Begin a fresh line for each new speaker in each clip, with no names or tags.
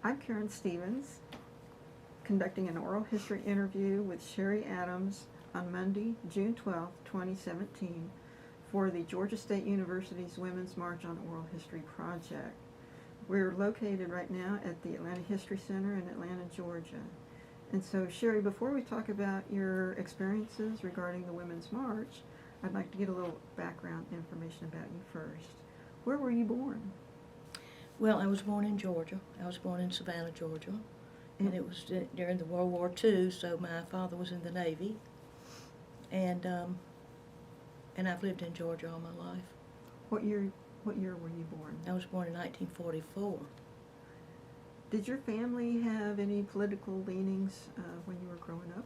I'm Karen Stevens, conducting an oral history interview with Sherry Adams on Monday, June 12, 2017, for the Georgia State University's Women's March on Oral History Project. We're located right now at the Atlanta History Center in Atlanta, Georgia. And so, Sherry, before we talk about your experiences regarding the Women's March, I'd like to get a little background information about you first. Where were you born?
Well, I was born in Georgia. I was born in Savannah, Georgia, and it was during the World War II. So my father was in the Navy, and I've lived in Georgia all my life.
What year were you born?
I was born in 1944.
Did your family have any political leanings when you were growing up?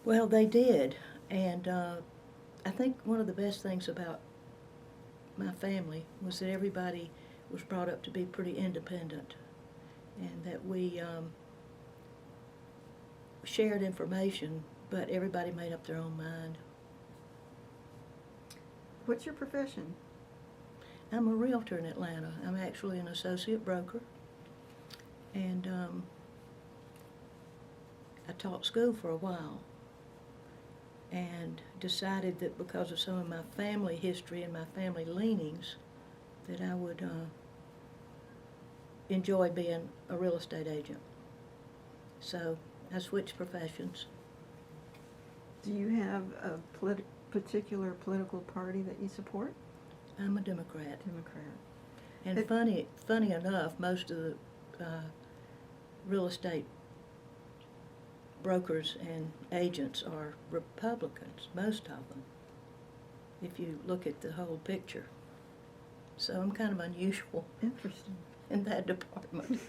Well, they did, and I think one of the best things about my family was that everybody was brought up to be pretty independent, and that we shared information, but everybody made up their own mind.
What's your profession?
I'm a realtor in Atlanta. I'm actually an associate broker, and I taught school for a while and decided that because of some of my family history and my family leanings that I would enjoy being a real estate agent. So I switched professions.
Do you have a particular political party that you support?
I'm a Democrat.
Democrat.
And funny enough, most of the real estate brokers and agents are Republicans, most of them, if you look at the whole picture. So I'm kind of unusual
Interesting.
in that department.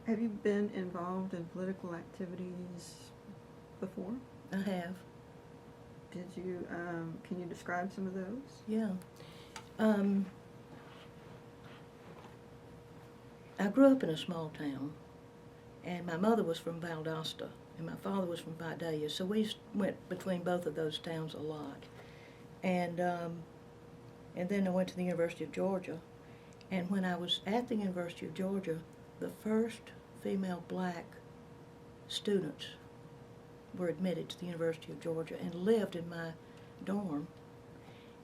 Have you been involved in political activities before?
I have.
Did you, can you describe some of those?
Yeah. I grew up in a small town, and my mother was from Valdosta, and my father was from Vidalia, so we went between both of those towns a lot. And then I went to the University of Georgia, and when I was at the University of Georgia, the first female black students were admitted to the University of Georgia and lived in my dorm.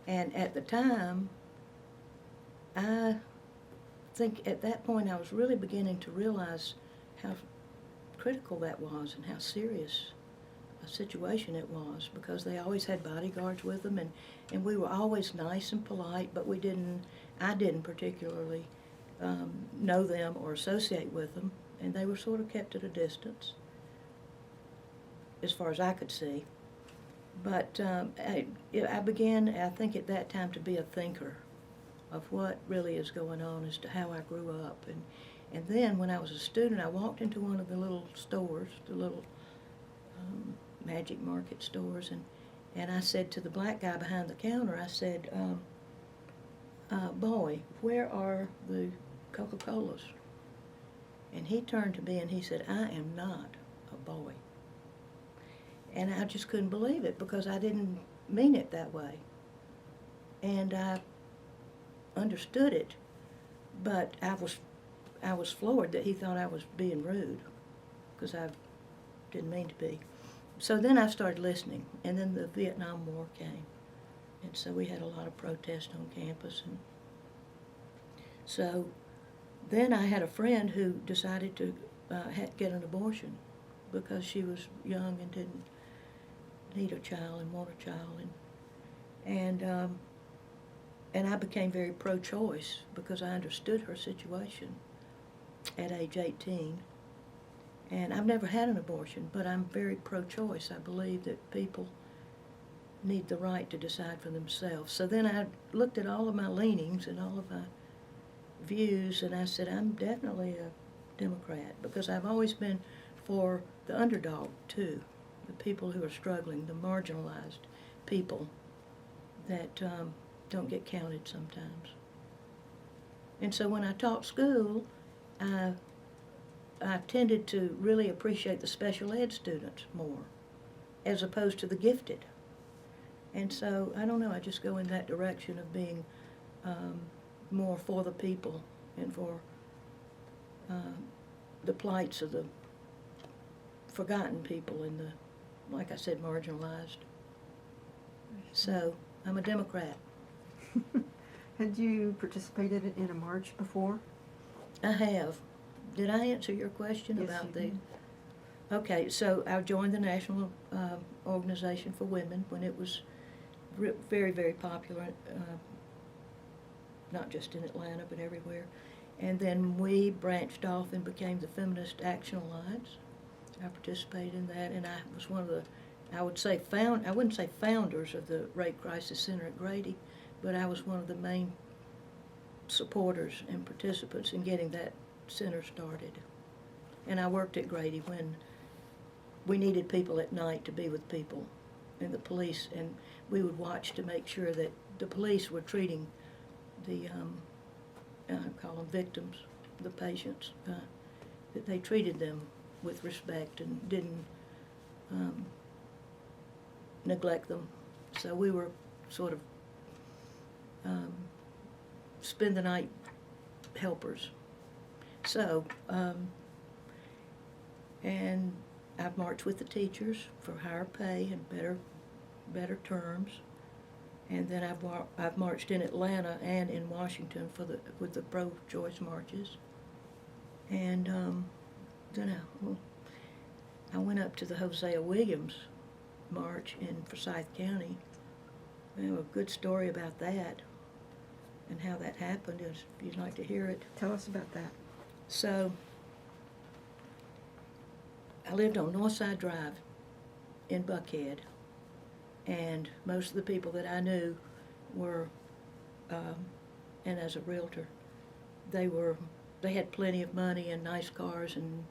And at the time, I think at that point I was really beginning to realize how critical that was and how serious a situation it was, because they always had bodyguards with them, and we were always nice and polite, but I didn't particularly know them or associate with them, and they were sort of kept at a distance as far as I could see. But I began, I think at that time, to be a thinker of what really is going on as to how I grew up. And then when I was a student, I walked into one of the little stores, the little Magic Market stores, and I said to the black guy behind the counter, I said, boy, where are the Coca-Colas? And he turned to me and he said, I am not a boy. And I just couldn't believe it, because I didn't mean it that way. And I understood it, but I was floored that he thought I was being rude, because I didn't mean to be. So then I started listening, and then the Vietnam War came, and so we had a lot of protests on campus. And so then I had a friend who decided to get an abortion because she was young and didn't need a child and want a child, and I became very pro-choice because I understood her situation at age 18. And I've never had an abortion, but I'm very pro-choice. I believe that people need the right to decide for themselves. So then I looked at all of my leanings and all of my views, and I said, I'm definitely a Democrat, because I've always been for the underdog, too, the people who are struggling, the marginalized people that don't get counted sometimes. And so when I taught school, I tended to really appreciate the special ed students more, as opposed to the gifted. And so, I don't know, I just go in that direction of being more for the people and for the plights of the forgotten people and the, like I said, marginalized. So I'm a Democrat.
Had you participated in a march before?
I have. Did I answer your question
Yes,
about
you
the?
did.
Okay, so I joined the National Organization for Women when it was very, very popular, not just in Atlanta, but everywhere. And then we branched off and became the Feminist Action Alliance. I participated in that, and I was one of the, I wouldn't say founders of the Rape Crisis Center at Grady, but I was one of the main supporters and participants in getting that center started. And I worked at Grady when we needed people at night to be with people and the police, and we would watch to make sure that the police were treating the, I call them victims, the patients, that they treated them with respect and didn't neglect them. So we were sort of spend the night helpers. So, and I've marched with the teachers for higher pay and better terms. And then I've marched in Atlanta and in Washington with the pro-choice marches. And then I went up to the Hosea Williams march in Forsyth County. I have a good story about that and how that happened, if you'd like to hear it.
Tell us about that.
So, I lived on Northside Drive in Buckhead, and most of the people that I knew were, and as a realtor, they had plenty of money and nice cars and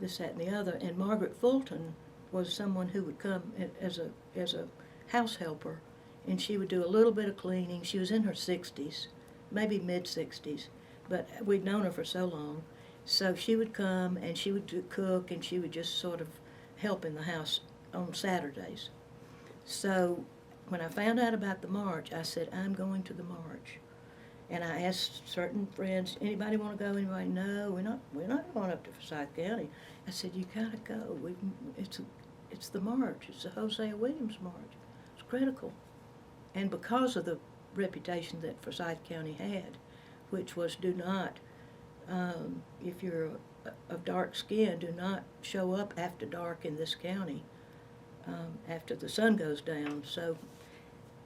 this, that, and the other. And Margaret Fulton was someone who would come as a house helper, and she would do a little bit of cleaning. She was in her 60s, maybe mid-60s, but we'd known her for so long. So she would come and she would cook, and she would just sort of help in the house on Saturdays. So when I found out about the march, I said, I'm going to the march. And I asked certain friends, anybody want to go? Anybody? No, we're not going up to Forsyth County. I said, you gotta go. It's the march. It's the Hosea Williams march. It's critical. And because of the reputation that Forsyth County had, which was do not, if you're of dark skin, do not show up after dark in this county, after the sun goes down. So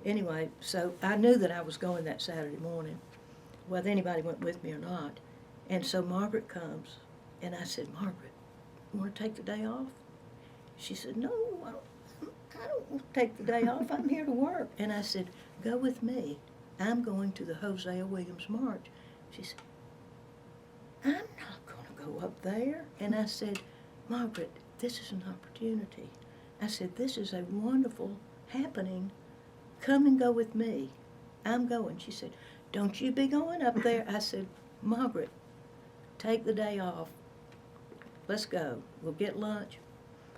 anyway, so I knew that I was going that Saturday morning, whether anybody went with me or not. And so Margaret comes, and I said, Margaret, you want to take the day off? She said, no, I don't want to take the day off. I'm here to work. And I said, go with me. I'm going to the Hosea Williams march. She said, I'm not going to go up there. And I said, Margaret, this is an opportunity. I said, this is a wonderful happening. Come and go with me. I'm going. She said, don't you be going up there. I said, Margaret, take the day off. Let's go. We'll get lunch.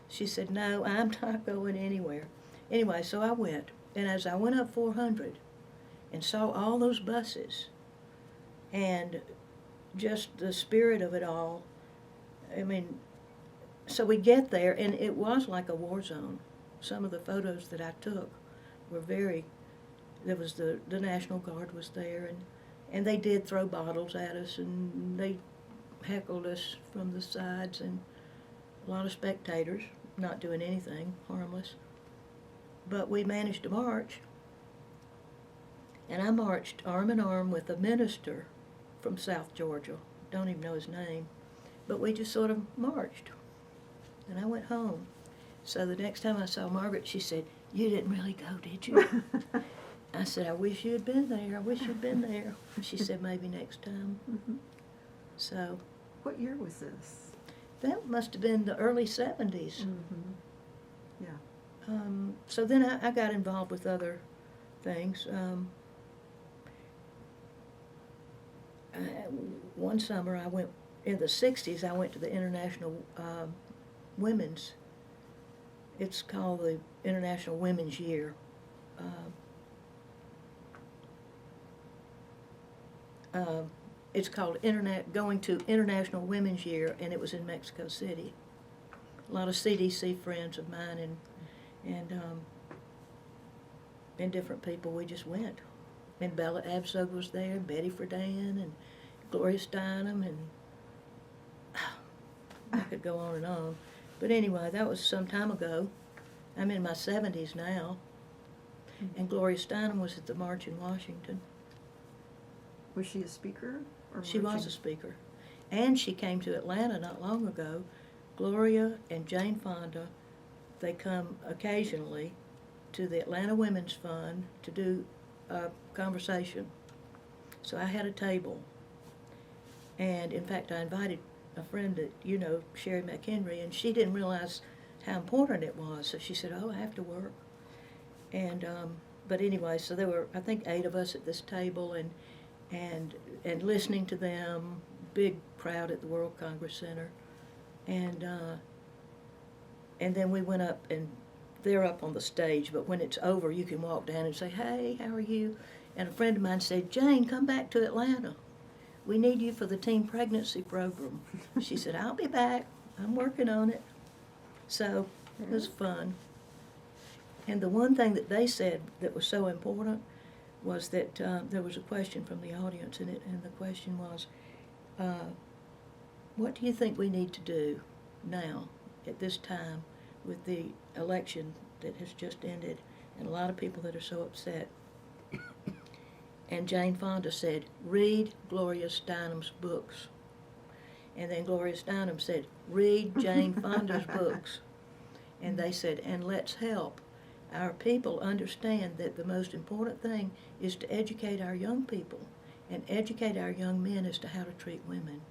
She said, no, I'm not going anywhere. Anyway, so I went. And as I went up 400 and saw all those buses and just the spirit of it all, I mean, so we get there, and it was like a war zone. Some of the photos that I took were very, there was the National Guard was there, and they did throw bottles at us, and they heckled us from the sides, and a lot of spectators not doing anything harmless. But we managed to march, and I marched arm in arm with a minister from South Georgia. Don't even know his name, but we just sort of marched, and I went home. So the next time I saw Margaret, she said, you didn't really go, did you? I said, I wish you had been there. I wish you'd been there. She said, maybe next time.
Mm-hmm.
So.
What year was this?
That must have been the early 70s.
Mm-hmm. Yeah.
So then I got involved with other things. One summer I went, in the 60s, I went to the International Women's, it's called the International Women's Year. it's called Going to International Women's Year, and it was in Mexico City. A lot of CDC friends of mine and different people, we just went. And Bella Abzug was there, Betty Friedan, and Gloria Steinem, and I could go on and on. But anyway, that was some time ago. I'm in my 70s now. And Gloria Steinem was at the March in Washington.
Was she a speaker? Or
She was
marching?
a speaker. And she came to Atlanta not long ago. Gloria and Jane Fonda, they come occasionally to the Atlanta Women's Fund to do a conversation. So I had a table. And in fact, I invited a friend that you know, Sherry McHenry, and she didn't realize how important it was. So she said, "Oh, I have to work." And but anyway, so there were, I think, 8 of us at this table, and listening to them. Big crowd at the World Congress Center, and then we went up, and they're up on the stage. But when it's over, you can walk down and say, "Hey, how are you?" And a friend of mine said, "Jane, come back to Atlanta. We need you for the teen pregnancy program." She said, "I'll be back. I'm working on it." So it was fun. And the one thing that they said that was so important was that there was a question from the audience, and the question was, what do you think we need to do now at this time with the election that has just ended and a lot of people that are so upset? And Jane Fonda said, "Read Gloria Steinem's books." And then Gloria Steinem said, "Read Jane Fonda's books." And they said, "And let's help our people understand that the most important thing is to educate our young people and educate our young men as to how to treat women."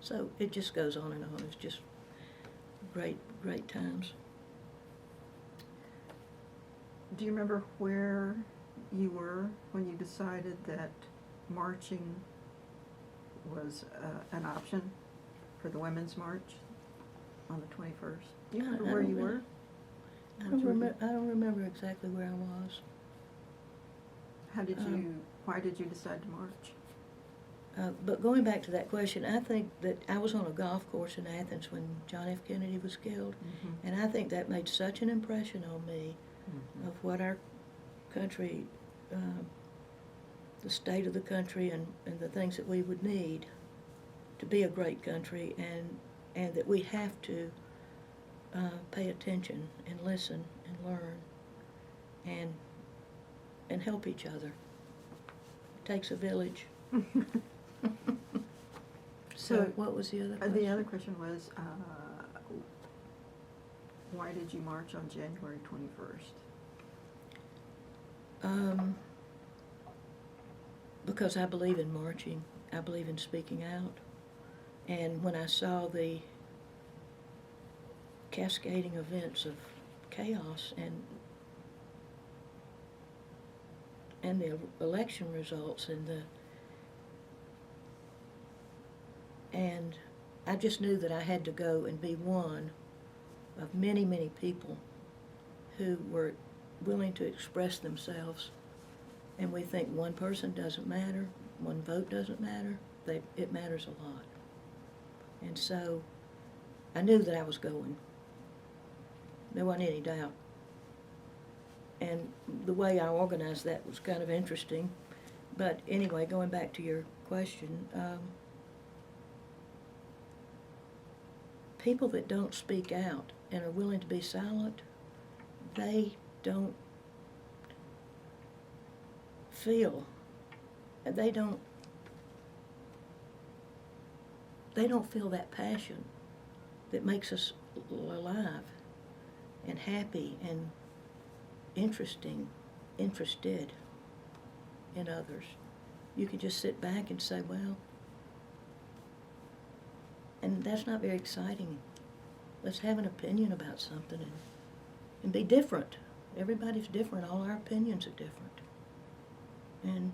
So it just goes on and on. It's just great, great times.
Do you remember where you were when you decided that marching was an option for the Women's March on the 21st? Do you remember
I
where
don't
you
know.
were?
I don't remember exactly where I was.
Why did you decide to march?
But going back to that question, I think that I was on a golf course in Athens when John F. Kennedy was killed,
Mm-hmm.
and I think that made such an impression on me of what our country, the state of the country, and the things that we would need to be a great country, and that we have to pay attention and listen and learn and help each other. It takes a village. So what was the other question?
The other question was, why did you march on January 21st?
Because I believe in marching. I believe in speaking out. And when I saw the cascading events of chaos and the election results and I just knew that I had to go and be one of many, many people who were willing to express themselves. And we think one person doesn't matter, one vote doesn't matter. It matters a lot. And so I knew that I was going. There wasn't any doubt. And the way I organized that was kind of interesting. But anyway, going back to your question, people that don't speak out and are willing to be silent, they don't feel, they don't feel that passion that makes us alive and happy and interested in others. You can just sit back and say, well, and that's not very exciting. Let's have an opinion about something and be different. Everybody's different. All our opinions are different. And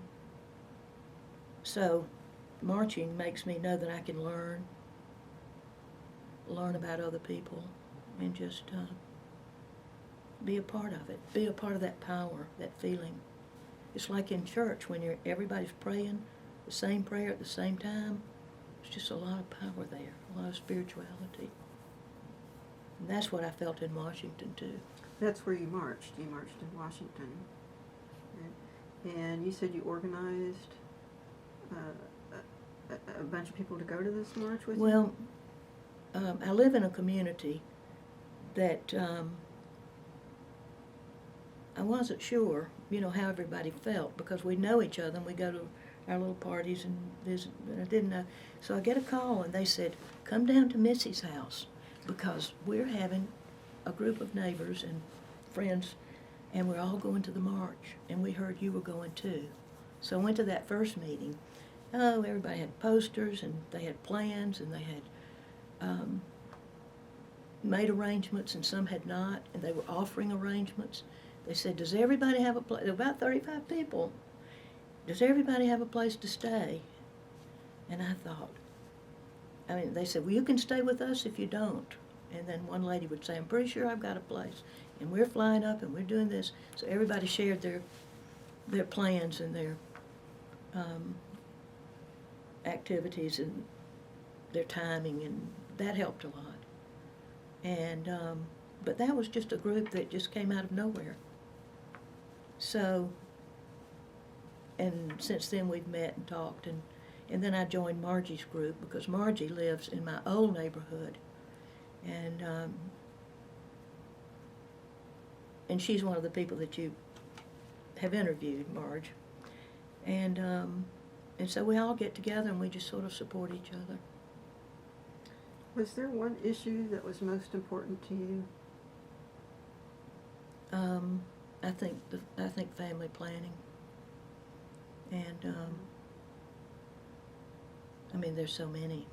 so marching makes me know that I can learn about other people and just be a part of it. Be a part of that power, that feeling. It's like in church when everybody's praying. the same prayer at the same time. There's just a lot of power there, a lot of spirituality. And that's what I felt in Washington too.
That's where you marched. You marched in Washington. And you said you organized a bunch of people to go to this march with you?
Well, I live in a community that I wasn't sure, how everybody felt, because we know each other and we go to our little parties and visit. I didn't know. So I get a call and they said, come down to Missy's house because we're having a group of neighbors and friends and we're all going to the march and we heard you were going too. So I went to that first meeting. Oh, everybody had posters and they had plans and they had made arrangements and some had not, and they were offering arrangements. They said, does everybody have a place? There were about 35 people. Does everybody have a place to stay? And I thought, they said, well, you can stay with us if you don't. And then one lady would say, I'm pretty sure I've got a place. And we're flying up and we're doing this. So everybody shared their plans and their activities and their timing, and that helped a lot. And but that was just a group that just came out of nowhere. So, and since then we've met and talked, and then I joined Margie's group because Margie lives in my old neighborhood, and she's one of the people that you have interviewed, Marge, and so we all get together and we just sort of support each other.
Was there one issue that was most important to you?
I think family planning, and there's so many.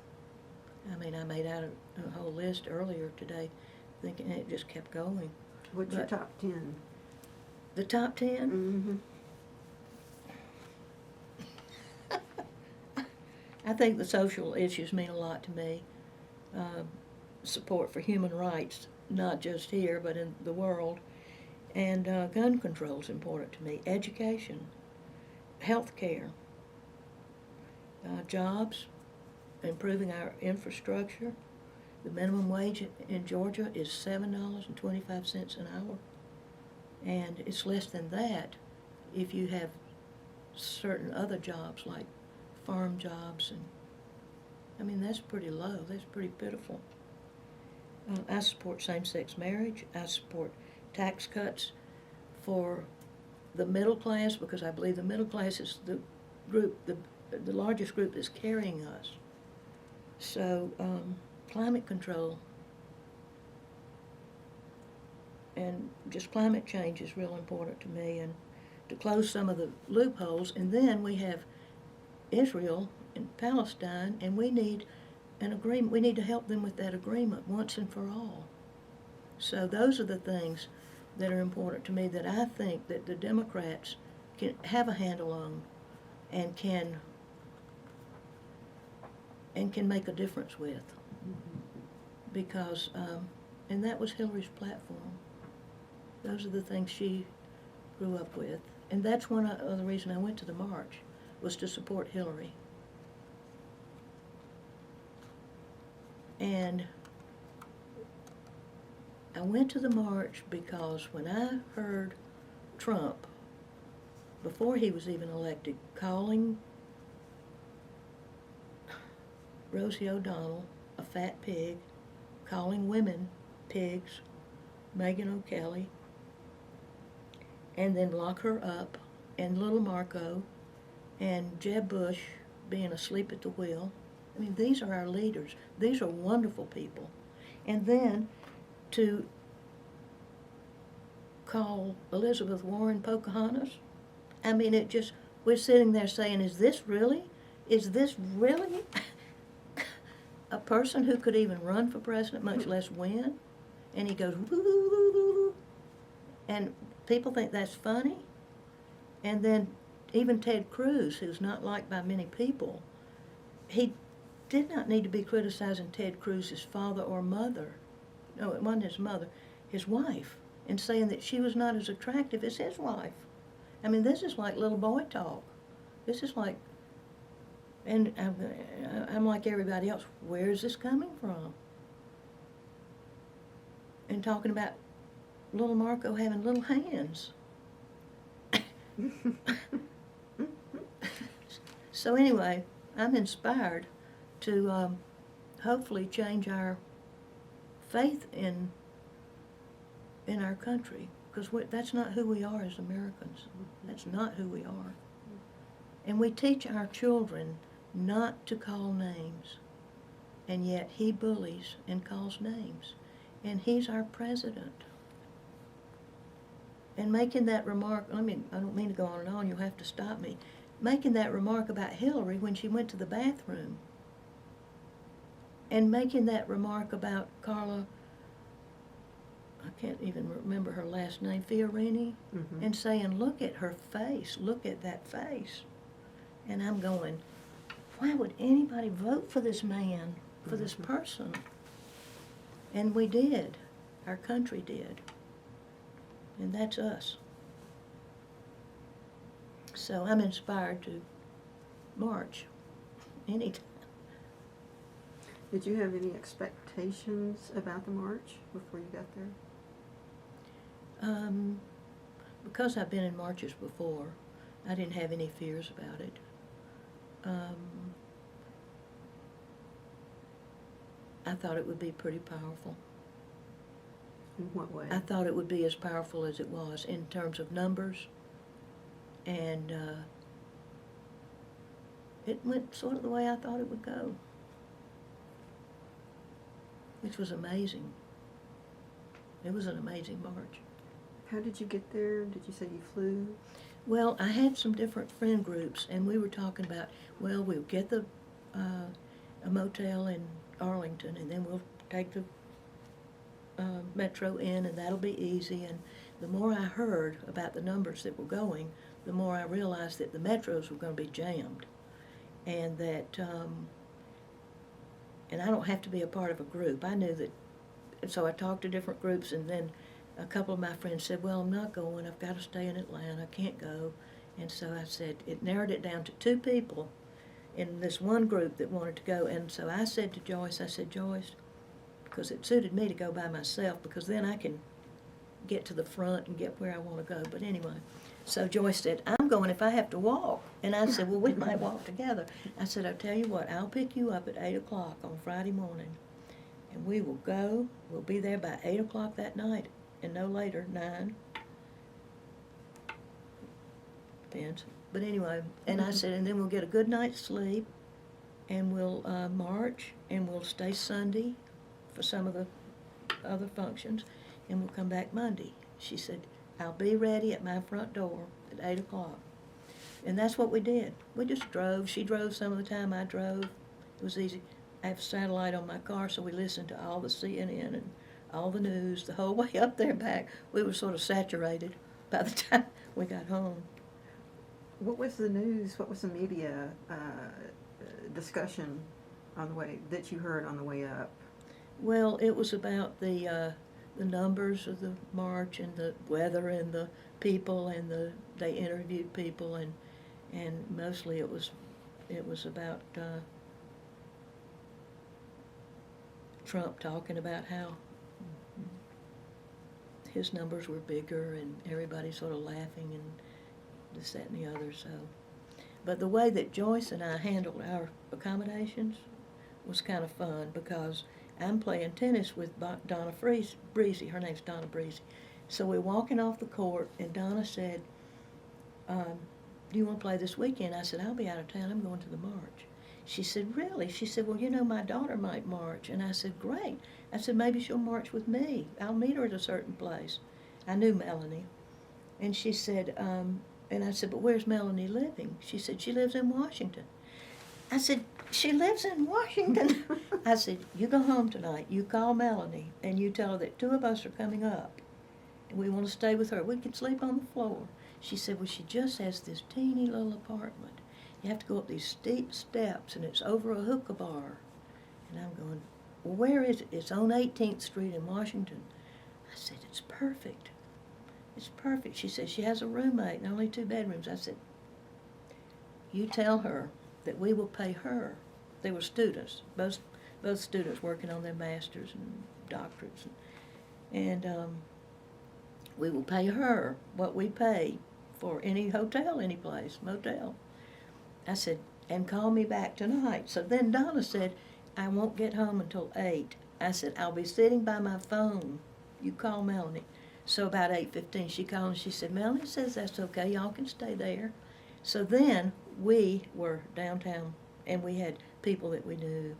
I made out a whole list earlier today, thinking it just kept going.
What's your top 10?
The top 10?
Mm-hmm.
I think the social issues mean a lot to me. Support for human rights, not just here, but in the world. And gun control is important to me. Education, health care, jobs, improving our infrastructure. The minimum wage in Georgia is $7.25 an hour. And it's less than that if you have certain other jobs like farm jobs. And that's pretty low. That's pretty pitiful. I support same-sex marriage. I support tax cuts for the middle class because I believe the middle class is the group, the largest group that's carrying us. So climate control and just climate change is real important to me, and to close some of the loopholes. And then we have Israel and Palestine, and we need an agreement. We need to help them with that agreement once and for all. So those are the things that are important to me that I think that the Democrats can have a handle on and can make a difference with. Because, and that was Hillary's platform. Those are the things she grew up with. And that's one other reason I went to the march, was to support Hillary. And I went to the march because when I heard Trump, before he was even elected, calling Rosie O'Donnell a fat pig, calling women pigs, Megyn O'Kelly, and then lock her up, and little Marco, and Jeb Bush being asleep at the wheel. These are our leaders. These are wonderful people. And then to call Elizabeth Warren Pocahontas, we're sitting there saying, is this really a person who could even run for president, much less win? And he goes, woo, woo, woo, woo. And people think that's funny. And then even Ted Cruz, who's not liked by many people, he did not need to be criticizing Ted Cruz's father or mother. No, it wasn't his mother, his wife, and saying that she was not as attractive as his wife. This is like little boy talk. This is like And I'm like everybody else, where is this coming from? And talking about little Marco having little hands. So anyway, I'm inspired to hopefully change our faith in our country, because that's not who we are as Americans. That's not who we are. And we teach our children not to call names, and yet he bullies and calls names, and he's our president. And making that remark, I don't mean to go on and on, you'll have to stop me, making that remark about Hillary when she went to the bathroom, and making that remark about Carla, I can't even remember her last name, Fiorini, and saying, look at her face, look at that face. And I'm going, why would anybody vote for this man, for this person? And we did. Our country did. And that's us. So I'm inspired to march anytime.
Did you have any expectations about the march before you got there?
Because I've been in marches before, I didn't have any fears about it. I thought it would be pretty powerful.
In what way?
I thought it would be as powerful as it was in terms of numbers, and it went sort of the way I thought it would go, which was amazing. It was an amazing march.
How did you get there? Did you say you flew?
Well, I had some different friend groups, and we were talking about, well, we'll get a motel in Arlington, and then we'll take the metro in, and that'll be easy. And the more I heard about the numbers that were going, the more I realized that the metros were going to be jammed, and that, and I don't have to be a part of a group. I knew that, and so I talked to different groups, and then a couple of my friends said, well, I'm not going, I've got to stay in Atlanta, I can't go. And so I said, it narrowed it down to 2 people in this one group that wanted to go. And so I said to Joyce, I said, Joyce, because it suited me to go by myself, because then I can get to the front and get where I want to go. But anyway, so Joyce said, I'm going if I have to walk. And I said, well, we might walk together. I said, I'll tell you what, I'll pick you up at 8 o'clock on Friday morning, and we will go. We'll be there by 8 o'clock that night, and no later, 9. Depends. But anyway, and I said, and then we'll get a good night's sleep, and we'll march, and we'll stay Sunday for some of the other functions, and we'll come back Monday. She said, I'll be ready at my front door at 8 o'clock. And that's what we did. We just drove. She drove some of the time, I drove. It was easy. I have satellite on my car, so we listened to all the CNN and all the news the whole way up there and back. We were sort of saturated by the time we got home.
What was the news? What was the media discussion on the way that you heard on the way up?
Well, it was about the numbers of the march and the weather and the people, and they interviewed people, and mostly it was about Trump talking about how his numbers were bigger, and everybody sort of laughing and this, that, and the other. So, but the way that Joyce and I handled our accommodations was kind of fun, because I'm playing tennis with Donna Breezy. Her name's Donna Breezy. So we're walking off the court, and Donna said, do you want to play this weekend? I said, I'll be out of town. I'm going to the march. She said, really? She said, well, you know, my daughter might march. And I said, great. I said, maybe she'll march with me. I'll meet her at a certain place. I knew Melanie. And she said, and I said, but where's Melanie living? She said, she lives in Washington. I said, she lives in Washington? I said, you go home tonight, you call Melanie, and you tell her that 2 of us are coming up, and we want to stay with her. We can sleep on the floor. She said, well, she just has this teeny little apartment. You have to go up these steep steps, and it's over a hookah bar. And I'm going, well, where is it? It's on 18th Street in Washington. I said, it's perfect. It's perfect. She said, she has a roommate and only 2 bedrooms. I said, you tell her that we will pay her. They were students, both students working on their masters and doctorates, and we will pay her what we pay for any hotel, any place, motel. I said, and call me back tonight. So then Donna said, I won't get home until 8. I said, I'll be sitting by my phone. You call Melanie. So about 8:15, she called and she said, Melanie says that's okay, y'all can stay there. So then we were downtown, and we had people that we knew,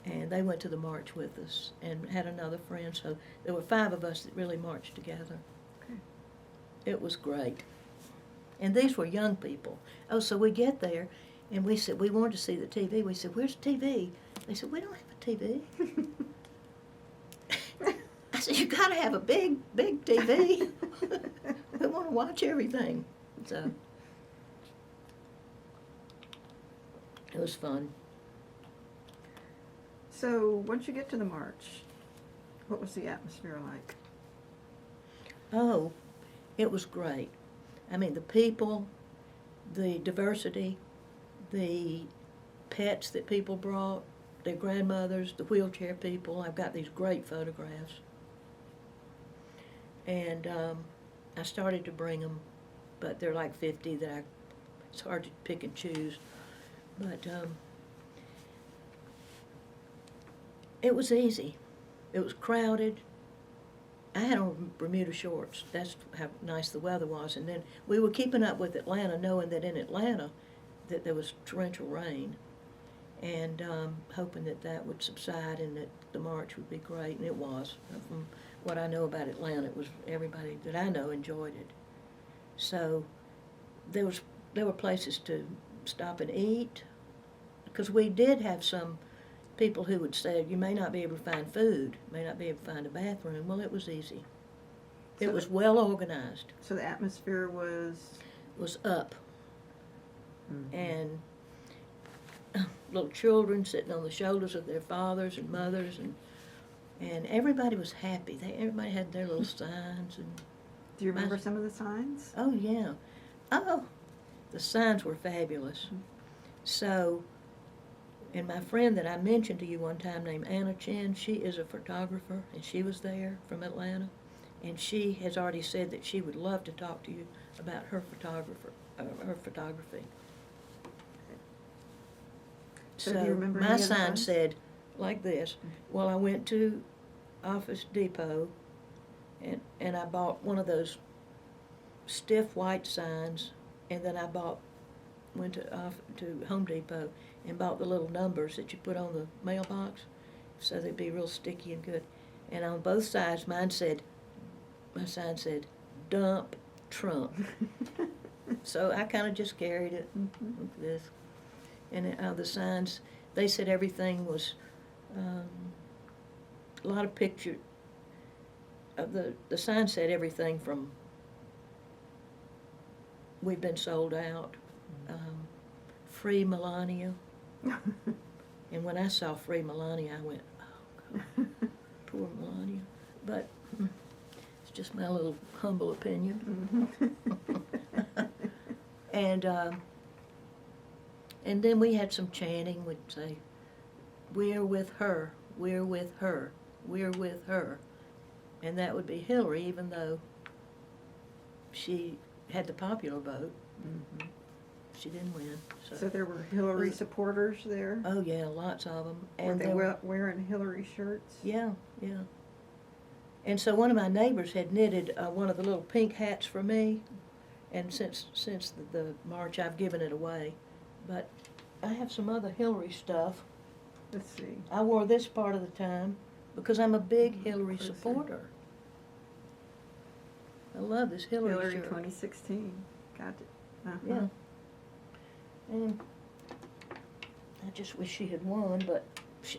and they went to the march with us and had another friend. So there were 5 of us that really marched together.
Okay.
It was great. And these were young people. Oh, so we get there, and we said, we wanted to see the TV. We said, where's the TV? They said, we don't have a TV. I said, you gotta have a big TV. We want to watch everything. So it was fun.
So once you get to the march, what was the atmosphere like?
Oh, it was great. I mean, the people, the diversity, the pets that people brought, their grandmothers, the wheelchair people. I've got these great photographs. And I started to bring them, but they're like 50 that it's hard to pick and choose. But it was easy. It was crowded. I had on Bermuda shorts. That's how nice the weather was. And then we were keeping up with Atlanta, knowing that in Atlanta that there was torrential rain, and hoping that that would subside and that the march would be great. And it was. From what I know about Atlanta, it was, everybody that I know enjoyed it. So there were places to stop and eat, because we did have some people who would say, you may not be able to find food, may not be able to find a bathroom. Well, it was easy. It was well organized.
So the atmosphere was
up.
Mm-hmm.
And little children sitting on the shoulders of their fathers and mothers, and everybody was happy. Everybody had their little signs. And
do you remember some of the signs?
Oh, yeah. Oh, the signs were fabulous.
Mm-hmm.
So, and my friend that I mentioned to you one time named Anna Chen, she is a photographer, and she was there from Atlanta, and she has already said that she would love to talk to you about her photography.
So do you remember
my
any of the
sign
signs?
said like this. Well, I went to Office Depot, and I bought one of those stiff white signs, and then I went to Home Depot and bought the little numbers that you put on the mailbox so they'd be real sticky and good. And on both sides, my sign said, dump Trump. So I kind of just carried it like this. And the signs, they said everything was, a lot of picture, the sign said everything from, we've been sold out, free Melania. And when I saw free Melania, I went, oh, God, poor Melania. But it's just my little humble opinion. And then we had some chanting. We'd say, we're with her, we're with her, we're with her. And that would be Hillary, even though she had the popular vote.
Mm-hmm.
She didn't win.
So there were Hillary supporters there?
Oh, yeah, lots of them.
And were they wearing Hillary shirts?
Yeah, yeah. And so one of my neighbors had knitted one of the little pink hats for me, and since the march, I've given it away. But I have some other Hillary stuff.
Let's see.
I wore this part of the time because I'm a big Hillary supporter. I love this Hillary shirt.
2016. Got it. Uh-huh.
Yeah. And I just wish she had won, but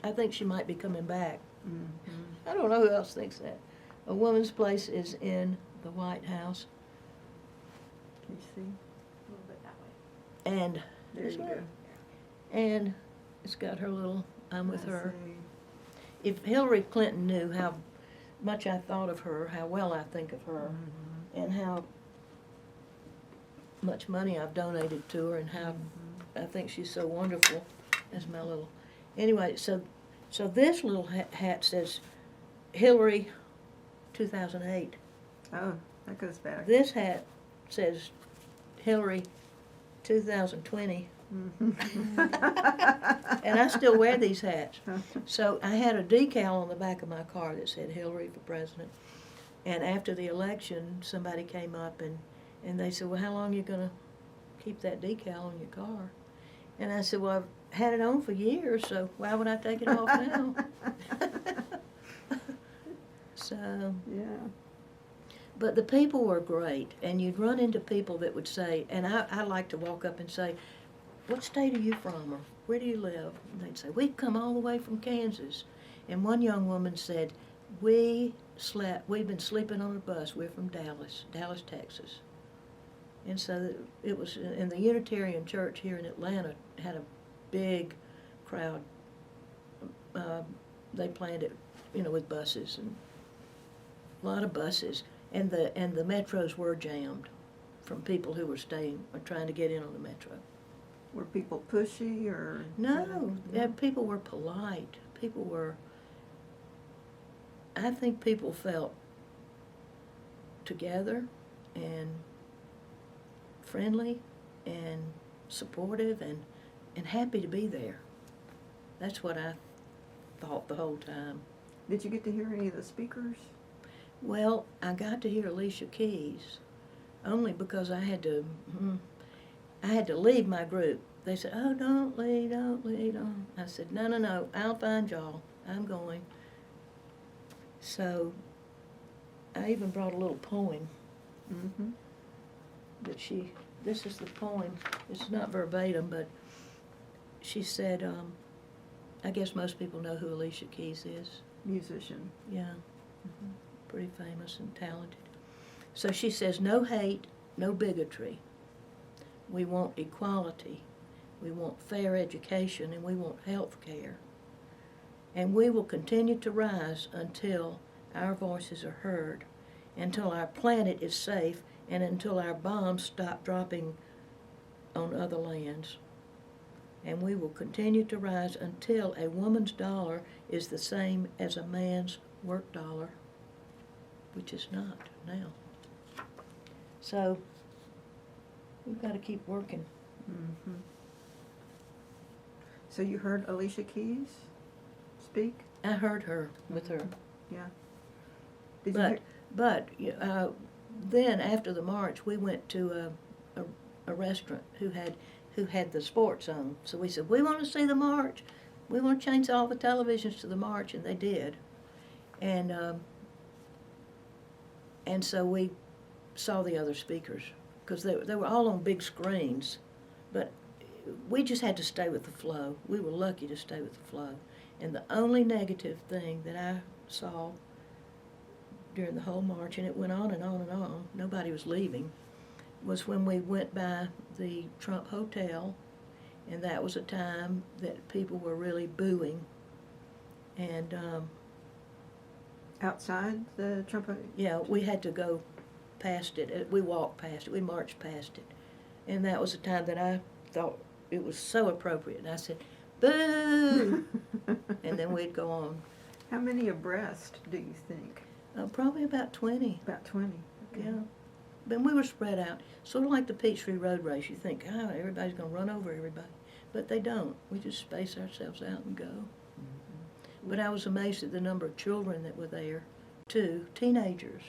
I think she might be coming back.
Mm-hmm.
I don't know who else thinks that. A woman's place is in the White House.
Can you see?
A little bit that way.
And
There you go.
And it's got her little, I'm with
I
her.
see.
If Hillary Clinton knew how much I thought of her, how well I think of her, and how much money I've donated to her, and how I think she's so wonderful. That's my little. Anyway, so this little hat says Hillary 2008.
Oh, that goes back.
This hat says Hillary 2020. And I still wear these hats. So I had a decal on the back of my car that said Hillary for president. And after the election, somebody came up and they said, well, how long are you going to keep that decal on your car? And I said, well, I've had it on for years, so why would I take it off now? So,
Yeah.
but the people were great, and you'd run into people that would say, and I like to walk up and say, what state are you from, or where do you live? And they'd say, we've come all the way from Kansas. And one young woman said, we've been sleeping on a bus, we're from Dallas, Texas. And so it was, in the Unitarian Church here in Atlanta had a big crowd. They planned it, with buses, and a lot of buses. And the metros were jammed from people who were trying to get in on the metro.
Were people pushy or?
No, people were polite. I think people felt together and friendly and supportive and happy to be there. That's what I thought the whole time.
Did you get to hear any of the speakers?
Well, I got to hear Alicia Keys only because I had to leave my group. They said, oh, don't leave. I said, no, I'll find y'all. I'm going. So I even brought a little poem
Mm-hmm.
that this is the poem. It's not verbatim, but she said, I guess most people know who Alicia Keys is.
Musician.
Yeah, pretty famous and talented. So she says, no hate, no bigotry. We want equality. We want fair education, and we want health care. And we will continue to rise until our voices are heard, until our planet is safe, and until our bombs stop dropping on other lands. And we will continue to rise until a woman's dollar is the same as a man's work dollar, which is not now. So we've got to keep working.
Mm-hmm. So you heard Alicia Keys speak?
I heard her with her.
Yeah. Did you hear?
But then after the march, we went to a restaurant who had the sports on. So we said, we want to see the march. We want to change all the televisions to the march, and they did. And so we saw the other speakers because they were all on big screens, but we just had to stay with the flow. We were lucky to stay with the flow. And the only negative thing that I saw during the whole march, and it went on and on and on, nobody was leaving, was when we went by the Trump Hotel, and that was a time that people were really booing. And
Outside the Trump?
yeah, we had to go past it. We walked past it. We marched past it. And that was a time that I thought it was so appropriate. And I said, boo! And then we'd go on.
How many abreast do you think?
Probably about 20.
About 20. Okay.
Yeah. But we were spread out. Sort of like the Peachtree Road Race. You think, everybody's going to run over everybody. But they don't. We just space ourselves out and go. Mm-hmm. But I was amazed at the number of children that were there, too, teenagers,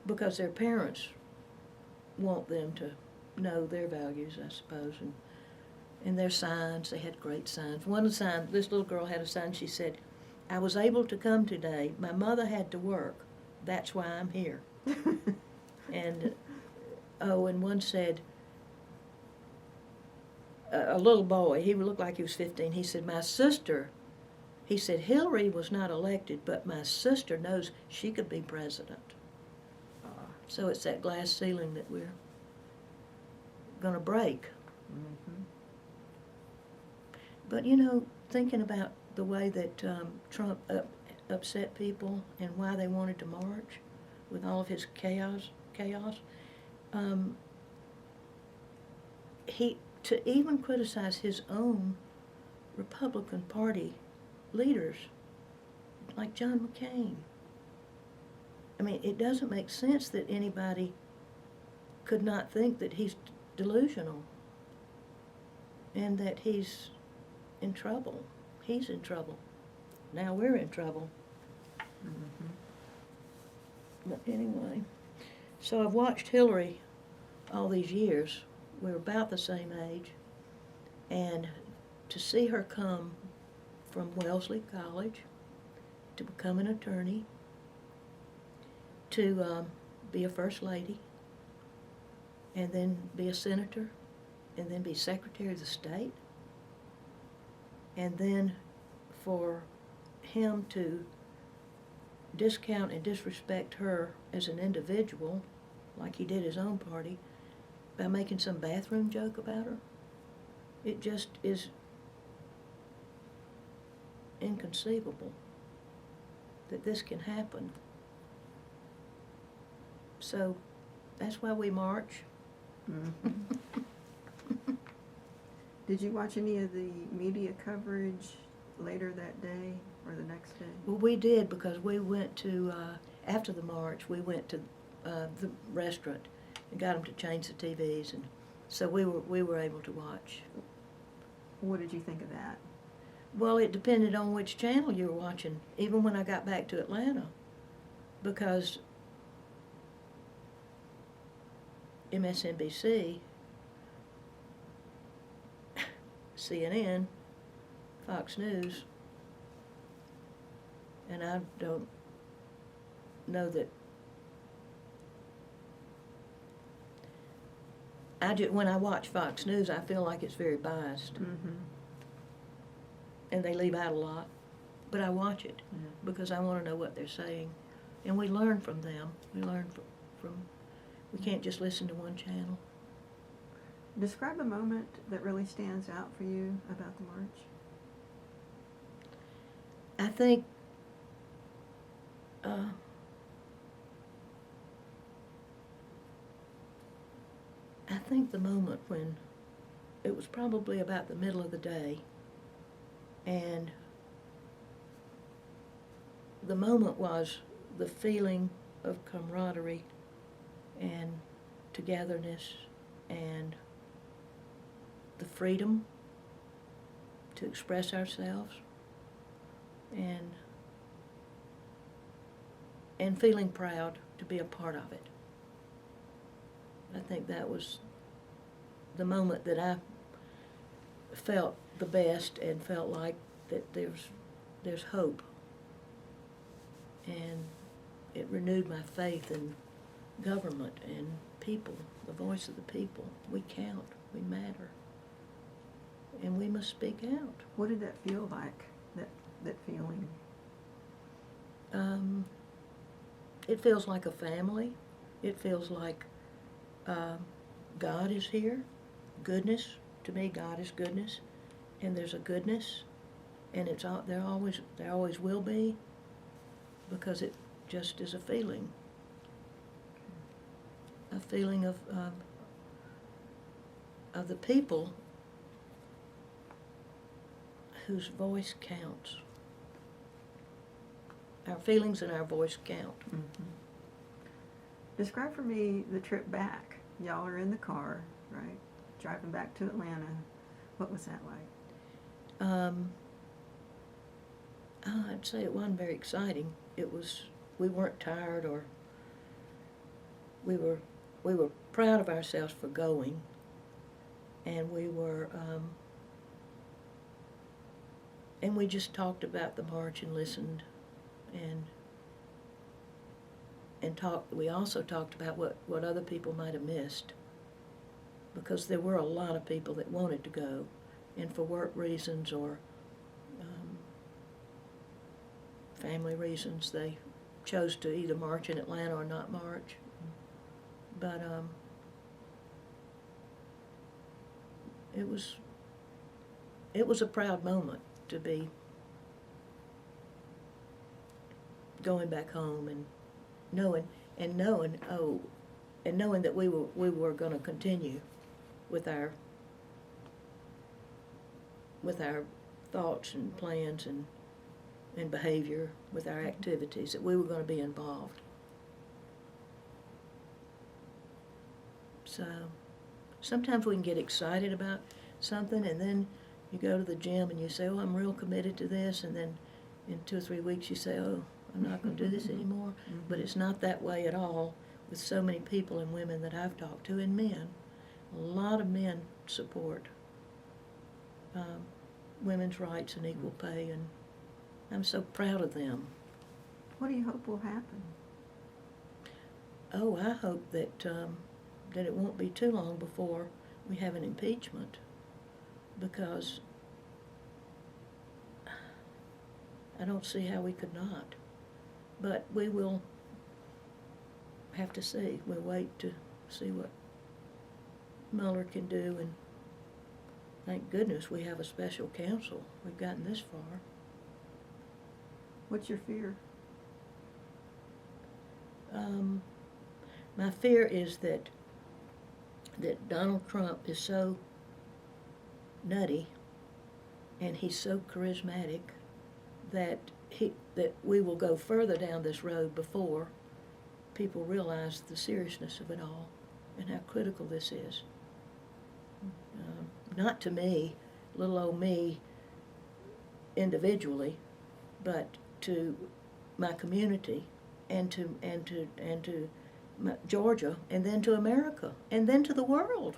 because their parents want them to know their values, I suppose, and their signs. They had great signs. One sign, this little girl had a sign, she said, I was able to come today. My mother had to work. That's why I'm here. And, and one said, a little boy, he looked like he was 15, he said, he said, Hillary was not elected, but my sister knows she could be president. So it's that glass ceiling that we're going to break.
Mm-hmm.
But, thinking about the way that Trump upset people and why they wanted to march with all of his chaos, to even criticize his own Republican Party leaders, like John McCain. I mean, it doesn't make sense that anybody could not think that he's delusional and that he's in trouble. He's in trouble. Now we're in trouble.
Mhm.
But anyway, so I've watched Hillary all these years. We're about the same age. And to see her come from Wellesley College to become an attorney, to be a first lady, and then be a senator, and then be Secretary of the State, and then for him to discount and disrespect her as an individual, like he did his own party, by making some bathroom joke about her. It just is inconceivable that this can happen. So that's why we march.
Mhm. Did you watch any of the media coverage later that day or the next day?
Well, we did, because we went to, after the march, we went to the restaurant and got them to change the TVs, and so we were able to watch.
What did you think of that?
Well, it depended on which channel you were watching, even when I got back to Atlanta, because MSNBC, CNN, Fox News, and I don't know that. When I watch Fox News, I feel like it's very biased,
Mm-hmm.
and they leave out a lot. But I watch it
Yeah.
because I want to know what they're saying, and we learn from them. We learn from. We can't just listen to one channel.
Describe a moment that really stands out for you about the march.
I think the moment when it was probably about the middle of the day, and the moment was the feeling of camaraderie and togetherness and the freedom to express ourselves, and feeling proud to be a part of it. I think that was the moment that I felt the best and felt like that there's hope, and it renewed my faith in government and people, the voice of the people. We count, we matter, and we must speak out.
What did that feel like, that feeling?
It feels like a family. It feels like God is here. Goodness, to me, God is goodness, and there's a goodness, and there always will be, because it just is a feeling of the people whose voice counts. Our feelings and our voice count.
Mm-hmm. Describe for me the trip back. Y'all are in the car, right? Driving back to Atlanta. What was that like?
I'd say it wasn't very exciting. We weren't tired, or we were proud of ourselves for going, and we just talked about the march and listened, and talked. We also talked about what other people might have missed, because there were a lot of people that wanted to go, and for work reasons or family reasons, they chose to either march in Atlanta or not march. But it was a proud moment to be going back home and knowing that we were going to continue with our with our thoughts and plans and behavior, with our activities, that we were going to be involved. So sometimes we can get excited about something, and then you go to the gym and you say, oh, I'm real committed to this, and then in 2 or 3 weeks you say, oh, I'm not going to do this anymore. But it's not that way at all with so many people and women that I've talked to, and men. A lot of men support women's rights and equal pay, and I'm so proud of them.
What do you hope will happen?
Oh, I hope that that it won't be too long before we have an impeachment, because I don't see how we could not. But we will have to see. We'll wait to see what Mueller can do, and thank goodness we have a special counsel. We've gotten this far.
What's your fear?
My fear is that Donald Trump is so nutty and he's so charismatic that we will go further down this road before people realize the seriousness of it all and how critical this is. Not to me, little old me individually, but to my community and to Georgia, and then to America, and then to the world.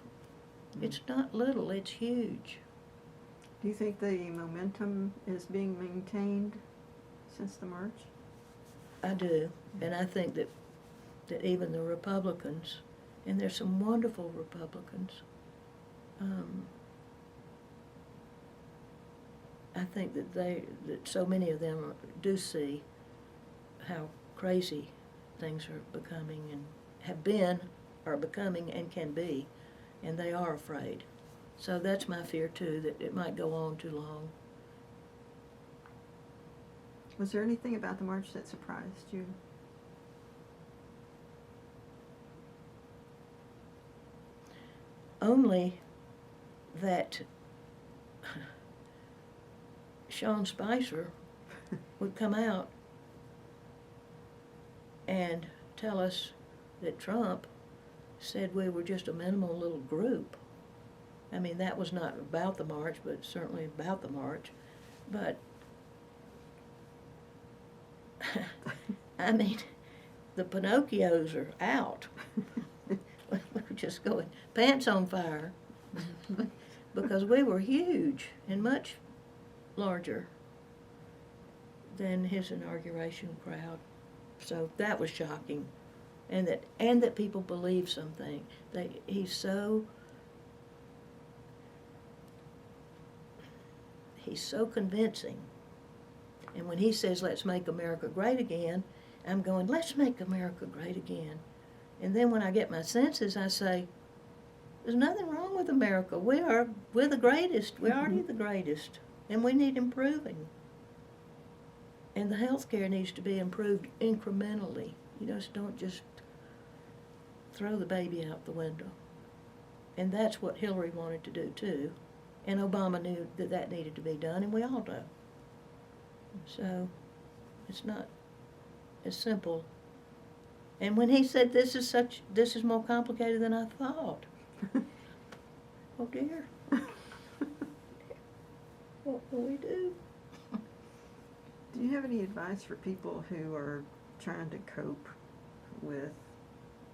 It's not little, it's huge.
Do you think the momentum is being maintained since the march?
I do, and I think that even the Republicans, and there's some wonderful Republicans, I think that so many of them do see how crazy things are becoming and have been, are becoming and can be, and they are afraid. So that's my fear too, that it might go on too long.
Was there anything about the march that surprised you?
Only that Sean Spicer would come out and tell us that Trump said we were just a minimal little group. I mean, that was not about the march, but certainly about the march. But, I mean, the Pinocchios are out. We're just going pants on fire because we were huge and much larger than his inauguration crowd. So that was shocking, and that people believe something. He's so convincing. And when he says, let's make America great again, I'm going, let's make America great again. And then when I get my senses, I say, there's nothing wrong with America. We're the greatest. We're already the greatest. And we need improving. And the health care needs to be improved incrementally. You don't just throw the baby out the window. And that's what Hillary wanted to do too. And Obama knew that needed to be done, and we all do. So it's not as simple. And when he said this is more complicated than I thought. Oh dear. What will we do?
Do you have any advice for people who are trying to cope with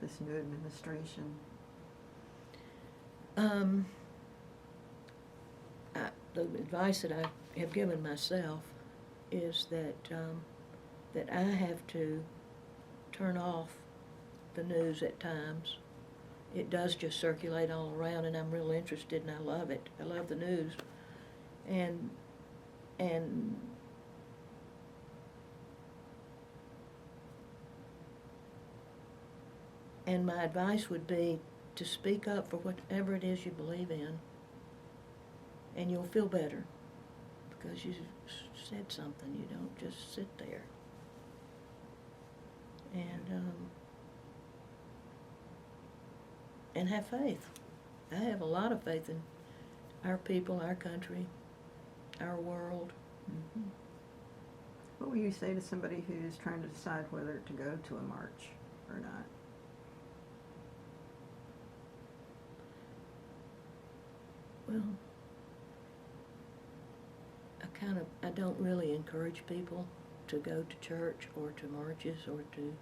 this new administration?
The advice that I have given myself is that I have to turn off the news at times. It does just circulate all around, and I'm real interested, and I love it. I love the news. And my advice would be to speak up for whatever it is you believe in, and you'll feel better because you said something. You don't just sit there. And have faith. I have a lot of faith in our people, our country, our world.
Mhm. What would you say to somebody who's trying to decide whether to go to a march or not?
Well, I don't really encourage people to go to church or to marches or to,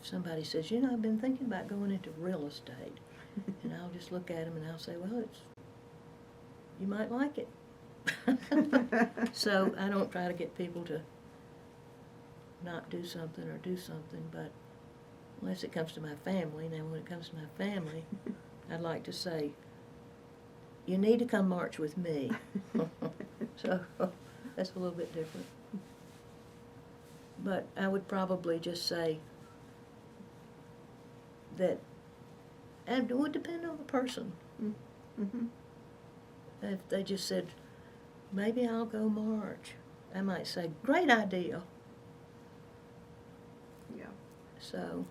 if somebody says, I've been thinking about going into real estate, and I'll just look at them and I'll say, well, you might like it. So I don't try to get people to not do something or do something, but unless it comes to my family. Now, when it comes to my family, I'd like to say, you need to come march with me. So that's a little bit different. But I would probably just say that, and it would depend on the person.
Mm-hmm.
If they just said, maybe I'll go march, I might say, great idea.
Yeah.
So,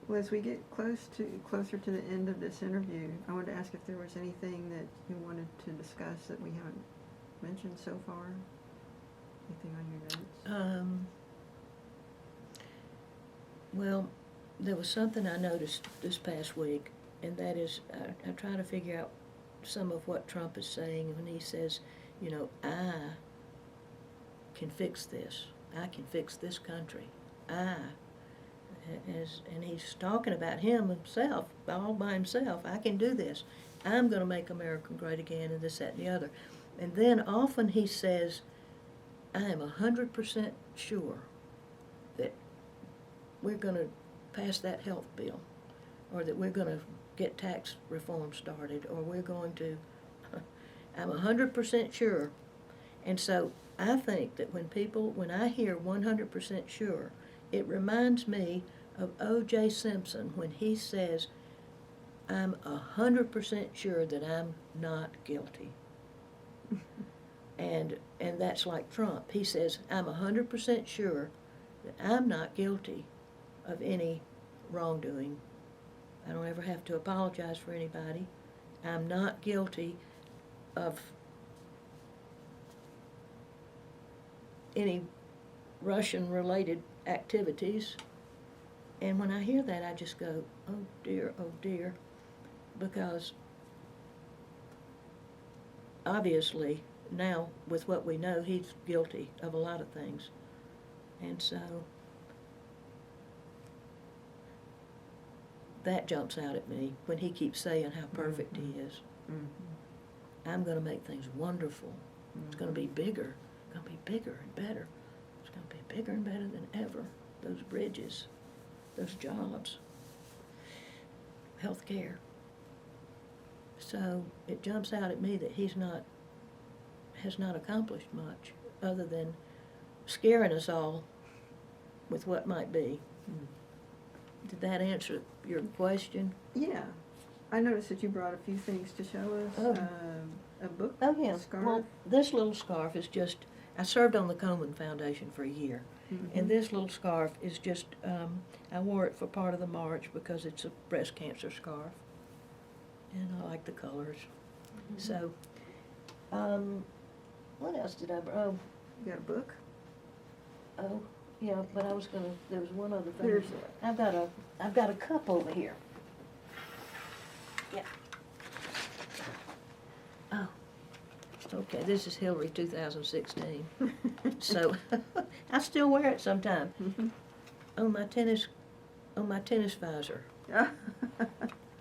Well, as we get closer to the end of this interview, I wanted to ask if there was anything that you wanted to discuss that we haven't mentioned so far. Anything on your notes?
Well, there was something I noticed this past week, and that is I try to figure out some of what Trump is saying when he says, I can fix this. I can fix this country. And he's talking about himself, all by himself. I can do this. I'm going to make America great again, and this, that, and the other. And then often he says, I am 100% sure that we're going to pass that health bill, or that we're going to get tax reform started, or we're going to, I'm 100% sure. And so I think that when I hear 100% sure, it reminds me of O.J. Simpson when he says, I'm 100% sure that I'm not guilty. And that's like Trump. He says, I'm 100% sure that I'm not guilty of any wrongdoing. I don't ever have to apologize for anybody. I'm not guilty of any Russian-related activities. And when I hear that, I just go, oh dear, because obviously now, with what we know, he's guilty of a lot of things. And so that jumps out at me when he keeps saying how perfect he is.
Mm-hmm.
I'm going to make things wonderful.
Mm-hmm.
It's going to be bigger. It's going to be bigger and better. It's going to be bigger and better than ever. Those bridges, those jobs, health care. So it jumps out at me that has not accomplished much other than scaring us all with what might be. Did that answer your question?
Yeah. I noticed that you brought a few things to show us.
Oh.
A book,
Oh, yeah.
scarf.
Well, this little scarf is just, I served on the Komen Foundation for a year.
Mm-hmm.
And this little scarf is just, I wore it for part of the march because it's a breast cancer scarf. And I like the colors.
Mm-hmm.
So, what else did I bring? Oh,
You got a book?
yeah, but I was gonna, there was one other thing.
There's
I've got a cup over here. Yeah. Oh, okay, this is Hillary 2016. So, I still wear it sometime.
Mm-hmm.
On my tennis visor.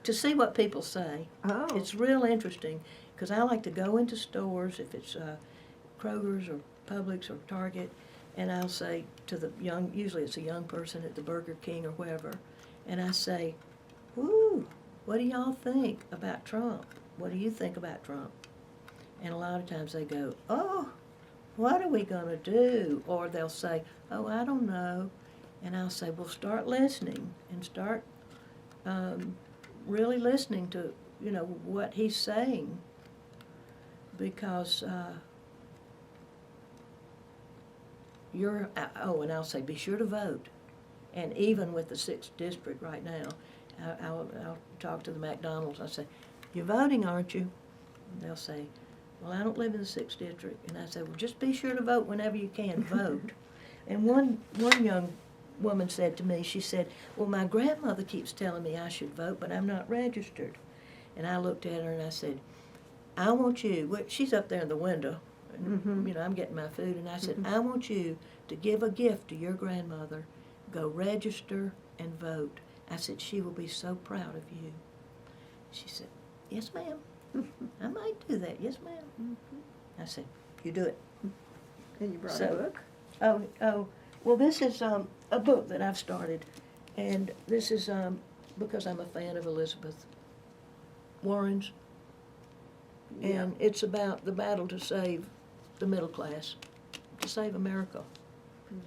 To see what people say.
Oh.
It's real interesting, because I like to go into stores, if it's Kroger's or Publix or Target, and I'll say to the usually it's a young person at the Burger King or wherever, and I say, "Ooh, what do y'all think about Trump? What do you think about Trump?" And a lot of times they go, "Oh, what are we going to do?" Or they'll say, "Oh, I don't know." And I'll say, "Well, start listening and start really listening to, what he's saying, because and I'll say, be sure to vote." And even with the 6th district right now, I'll talk to the McDonald's. I say, "You're voting, aren't you?" They'll say, well, I don't live in the 6th District. And I say, well, just be sure to vote whenever you can vote. And one young woman said to me, she said, well, my grandmother keeps telling me I should vote, but I'm not registered. And I looked at her and I said, I want you, well, she's up there in the window, and,
Mhm.
you know, I'm getting my food, and I said, I want you to give a gift to your grandmother, go register and vote. I said, she will be so proud of you. She said, yes, ma'am. I might do that, yes, ma'am. I said, you do it.
And you brought
So-
a book?
Oh, well, this is a book that I've started, and this is because I'm a fan of Elizabeth Warren's,
Yeah.
and it's about the battle to save the middle class, to save America,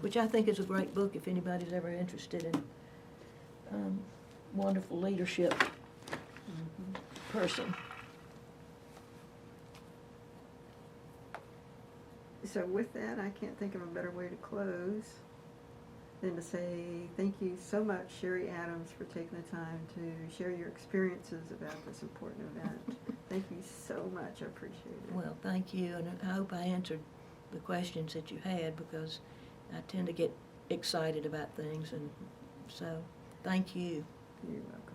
which I think is a great book if anybody's ever interested in wonderful leadership person.
So with that, I can't think of a better way to close than to say thank you so much, Sherry Adams, for taking the time to share your experiences about this important event. Thank you so much. I appreciate it.
Well, thank you, and I hope I answered the questions that you had, because I tend to get excited about things, and so thank you.
You're welcome.